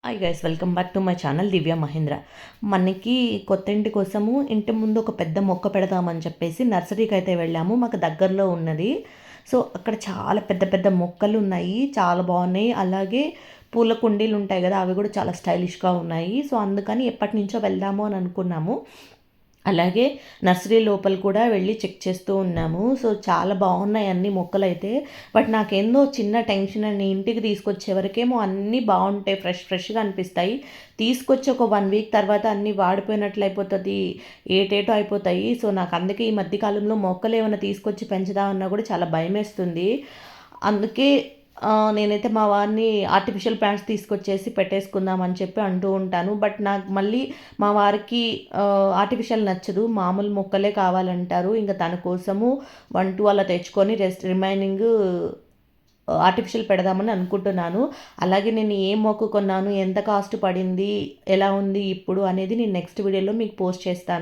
Hi guys, welcome back to my channel Divya Mahendra. మనకి కొత్త ఇంటి కోసము ఇంటి ముందు ఒక పెద్ద మొక్క పెడదామని చెప్పేసి నర్సరీకి అయితే వెళ్ళాము. మాకు దగ్గరలో ఉన్నది. సో అక్కడ చాలా పెద్ద పెద్ద మొక్కలు ఉన్నాయి, చాలా బాగున్నాయి. అలాగే పూల కుండీలు ఉంటాయి కదా, అవి కూడా చాలా స్టైలిష్గా ఉన్నాయి. సో అందుకని ఎప్పటి నుంచో వెళ్దాము అని అనుకున్నాము. అలాగే నర్సరీ లోపల కూడా వెళ్ళి చెక్ చేస్తూ ఉన్నాము. సో చాలా బాగున్నాయి అన్ని మొక్కలైతే. బట్ నాకేందో చిన్న టెన్షన్ అండి, ఇంటికి తీసుకొచ్చే వరకేమో అన్నీ బాగుంటాయి, ఫ్రెష్గా అనిపిస్తాయి. తీసుకొచ్చి ఒక 1 వీక్ తర్వాత అన్నీ వాడిపోయినట్లు అయిపోతుంది, ఏటేటో అయిపోతాయి. సో నాకు అందుకే ఈ మధ్యకాలంలో మొక్కలు ఏమైనా తీసుకొచ్చి పెంచుదామన్నా కూడా చాలా భయమేస్తుంది. అందుకే నేనైతే మా వారిని ఆర్టిఫిషియల్ ప్లాంట్స్ తీసుకొచ్చేసి పెట్టేసుకుందాం అని చెప్పి అంటూ ఉంటాను. బట్ నాకు మళ్ళీ మా వారికి ఆర్టిఫిషియల్ నచ్చదు, మామూలు మొక్కలే కావాలంటారు. ఇంకా తన కోసము 1-2 అలా తెచ్చుకొని రిమైనింగ్ ఆర్టిఫిషియల్ పెడదామని అనుకుంటున్నాను. అలాగే నేను ఏ మొక్క కొన్నాను, ఎంత కాస్ట్ పడింది, ఎలా ఉంది ఇప్పుడు అనేది నేను నెక్స్ట్ వీడియోలో మీకు పోస్ట్ చేస్తాను.